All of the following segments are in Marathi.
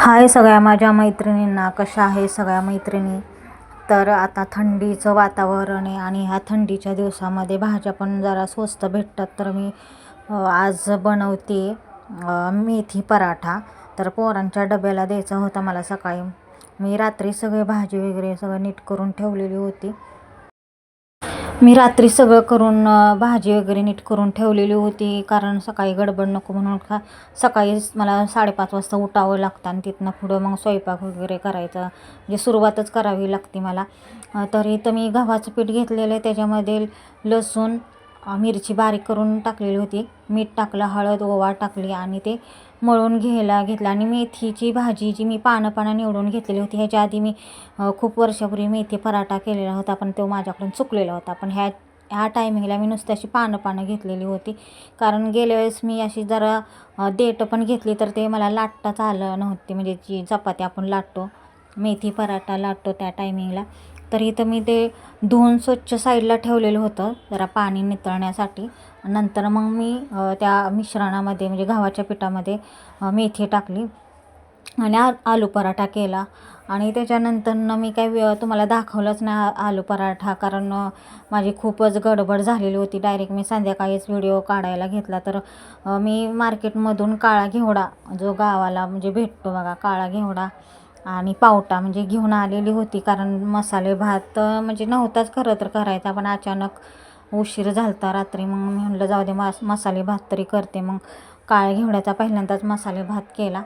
हाय सगळ्या माझ्या मैत्रिणींना, कशा आहे सगळ्या मैत्रिणी. तर आता थंडीचं वातावरण आहे आणि ह्या थंडीच्या दिवसामध्ये भाज्या पण जरा स्वस्त भेटतात. तर मी आज बनवते मेथी पराठा. तर पोरांच्या डब्याला द्यायचा होता मला सकाळी. मी रात्री सगळे भाजी वगैरे सगळं नीट करून ठेवलेली होती. मी रात्री सगळं करून भाजी वगैरे नीट करून ठेवलेली होती, कारण सकाळी गडबड नको म्हणून. सकाळीच मला 5:30 वाजता उठावं लागतं आणि तिथनं पुढं मग स्वयंपाक वगैरे करायचा, म्हणजे सुरुवातच करावी लागते मला. तर इथं मी गव्हाचं पीठ घेतलेलं आहे, त्याच्यामध्ये लसूण मिरची बारीक करून टाकलेली होती, मीठ टाकलं, हळद ओवा टाकली आणि ते मळून घेतलं. आणि मेथीची भाजी जी मी पानं निवडून घेतलेली होती, ह्याच्या आधी मी खूप वर्षापूर्वी मेथी पराठा केलेला होता, पण तो माझ्याकडून चुकलेला होता. पण ह्या टायमिंगला मी नुसती अशी पानं घेतलेली होती, कारण गेल्या वेळेस मी अशी जरा देठ पण घेतली तर ते मला लाटताच आलं नव्हते, म्हणजे जी चपाती आपण लाटतो, मेथी पराठा लाटतो त्या टायमिंगला. तर इथं मी ते धुवून स्वच्छ साईडला ठेवलेलं होतं जरा पाणी नितळण्यासाठी. नंतर मग मी त्या मिश्रणामध्ये म्हणजे गव्हाच्या पिठामध्ये मेथी टाकली आणि आलू पराठा केला. आणि त्याच्यानंतरनं मी काही तुम्हाला दाखवलंच नाही आलू पराठा, कारण माझी खूपच गडबड झालेली होती. डायरेक्ट मी संध्याकाळीच व्हिडिओ काढायला घेतला. तर मी मार्केटमधून काळा घेवडा जो गावाला म्हणजे भेटतो बघा, काळा घेवडा आणि पावटा म्हणजे घेऊन आलेली होती, कारण मसाले भात म्हणजे नव्हताच खरं तर करायचा, पण अचानक उशीर झालता रात्री. मग मी म्हटलं जाऊ दे, मसाले भात तरी करते. मग काळ्या घेवड्याचा पहिल्यांदाच मसाले भात केला.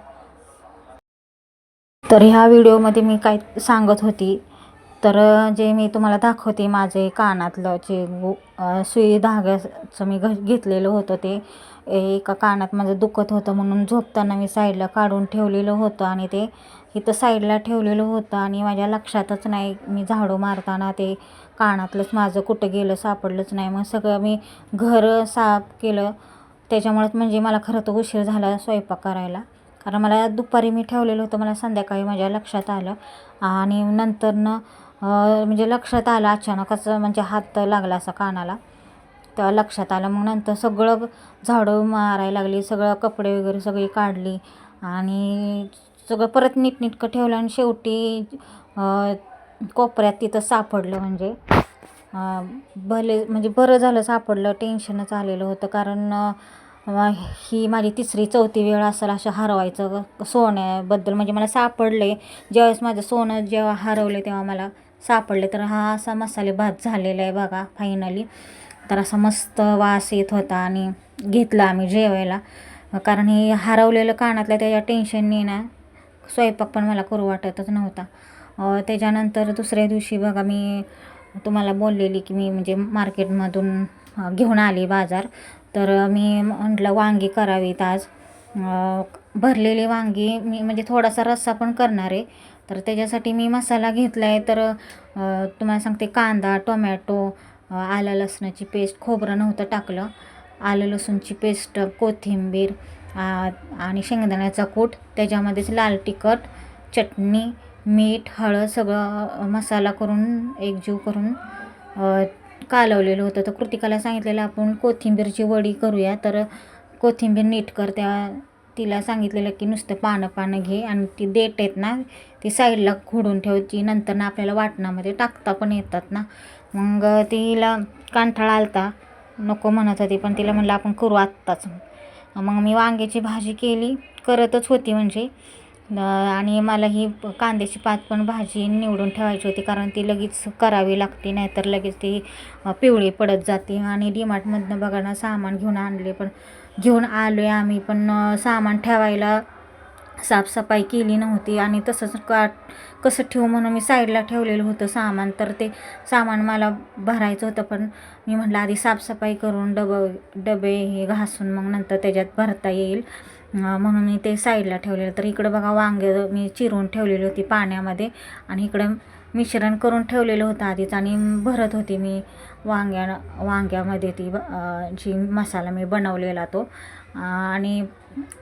तर ह्या व्हिडिओमध्ये मी काय सांगत होती, तर जे मी तुम्हाला दाखवते माझे कानातलं जे सुई धाग्याचं मी घेतलेलं होतं, ते एका कानात माझं दुखत होतं म्हणून झोपताना मी साईडला काढून ठेवलेलं होतं आणि ते इथं साईडला ठेवलेलं होतं आणि माझ्या लक्षातच नाही. मी झाडू मारताना ते कानातलंच माझं कुठं गेलं सापडलंच नाही. मग सगळं मी घर साफ केलं, त्याच्यामुळेच म्हणजे मला खरं तर उशीर झाला स्वयंपाक करायला, कारण मला दुपारी मी ठेवलेलं होतं, मला संध्याकाळी माझ्या लक्षात आलं. आणि नंतरनं म्हणजे लक्षात आलं अचानकच, म्हणजे हात लागला असा कानाला, तेव्हा लक्षात आलं. मग नंतर सगळं झाडू मारायला लागली, सगळं कपडे वगैरे सगळी काढली आणि सगळं परत नीटनेटकं ठेवलं. आणि शेवटी कोपऱ्यात तिथं सापडलं, म्हणजे भले म्हणजे बरं झालं सापडलं. टेन्शनच आलेलं होतं, कारण ही माझी 3री-4थी वेळ असेल असं हरवायचं सोन्याबद्दल. म्हणजे मला सापडले, ज्यावेळेस माझं सोनं जेव्हा हरवले तेव्हा मला सापडले. तर हा असा मसाले भात झालेला आहे बघा फायनली. तर असा मस्त वास येत होता आणि घेतला आम्ही जेवायला, कारण हे हरवलेलं कानातलं त्याच्या टेन्शनने ना स्वयंपाक पण मला करू वाटतच नव्हता. त्याच्यानंतर दुसऱ्या दिवशी बघा, मी तुम्हाला बोललेली की मी म्हणजे मार्केटमधून घेऊन आली बाजार. तर मी म्हटलं वांगी करावीत आज, भरलेली वांगी. मी म्हणजे थोडासा रस्सा पण करणार आहे, तर त्याच्यासाठी मी मसाला घेतला आहे. तर तुम्हाला सांगते, कांदा, टोमॅटो, आलं लसणाची पेस्ट, खोबरं नव्हतं टाकलं, आलं लसूणची पेस्ट, कोथिंबीर आणि शेंगदाण्याचा कूट, त्याच्यामध्येच लाल तिखट, चटणी, मीठ, हळद सगळं मसाला करून एकजीव करून कालवलेलं होतं. तर कृतिकाला सांगितलेलं आपण कोथिंबीरची वडी करूया, तर कोथिंबीर नीट कर. तिला सांगितलेलं की नुसतं पानं घे आणि ती देठ आहेत ना ती साईडला खोडून ठेवायची, नंतर ना आपल्याला वाटणामध्ये टाकता पण येतात ना. मग तिला कंटाळा आलता, नको म्हणत होती, पण तिला म्हणलं आपण करू आत्ताच. मग मी वांग्याची भाजी केली, करतच होती म्हणजे. आणि मला ही कांद्याची पात पण भाजी निवडून ठेवायची होती, कारण ती लगेच करावी लागते, नाहीतर लगेच ती पिवळी पडत जाते. आणि डीमार्टमधनं बघा ना सामान घेऊन आलो आहे आम्ही, पण सामान ठेवायला साफसफाई केली नव्हती आणि तसंच कसं ठेवू म्हणून मी साईडला ठेवलेलं होतं सामान. तर ते सामान मला भरायचं होतं, पण मी म्हटलं आधी साफसफाई करून डबे हे घासून मग नंतर त्याच्यात भरता येईल, म्हणून मी ते साईडला ठेवलेलं. तर इकडं बघा वांगे मी चिरून ठेवलेली होती पाण्यामध्ये, आणि इकडं मिश्रण करून ठेवलेलं होतं आधीच आणि भरत होती मी वांग्यामध्ये ती जी मसाला मी बनवलेला तो. आणि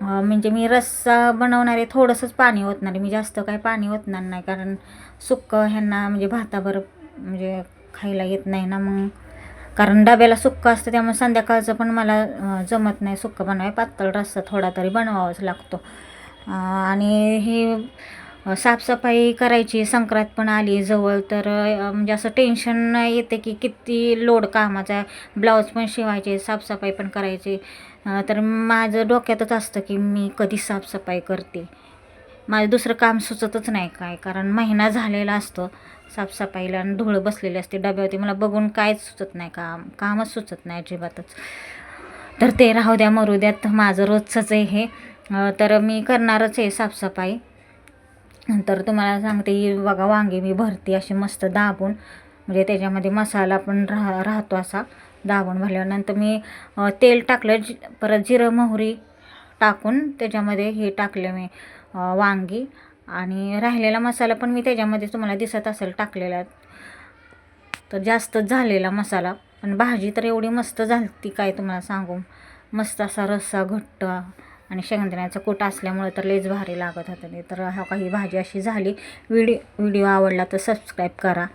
म्हणजे मी रस्सा बनवणार आहे, थोडंसंच पाणी ओतणार आहे मी, जास्त काही पाणी ओतणार नाही, कारण सुक्कं ह्यांना म्हणजे भाताभर म्हणजे खायला येत नाही ना. मग कारण डब्याला सुक्कं असतं, त्यामुळे संध्याकाळचं पण मला जमत नाही सुक्कं बनवाय, पातळ रस्सा थोडा तरी बनवावाच लागतो. आणि हे साफसफाई करायची, संक्रांत पण आली जवळ, तर म्हणजे असं टेन्शन येते की किती लोड कामाचा, ब्लाऊज पण शिवायचे, साफसफाई पण करायची. तर माझं डोक्यातच असतं की मी कधी साफसफाई करते. माझं दुसरं काम सुचतच नाही काय, कारण महिना झालेला असतो साफसफाईला आणि धूळ बसलेली असते डब्यावरती. मला बघून काहीच सुचत नाही, कामच सुचत नाही अजिबातच. तर ते राहू द्या, मरू द्यात, माझं रोजचंच आहे हे. तर मी करणारच आहे साफसफाई. तर तुम्हाला सांगते, ही बघा वांगी मी भरते अशी मस्त दाबून, म्हणजे त्याच्यामध्ये मसाला पण राहतो असा दाबून भरल्यानंतर मी तेल टाकलं, परत जिरं मोहरी टाकून त्याच्यामध्ये हे टाकले मी वांगी, आणि राहिलेला मसाला पण मी त्याच्यामध्ये तुम्हाला दिसत असेल टाकलेला. तर जास्तच झालेला मसाला, पण भाजी तर एवढी मस्त झाली ती काय तुम्हाला सांगू. मस्त असा रस्सा घट्ट आणि शेंगदाण्याचा कूट असल्यामुळे तर लयच भारी लागत होतं ते. तर हा काही भाजी अशी झाली. व्हिडिओ आवडला तर सबस्क्राईब करा.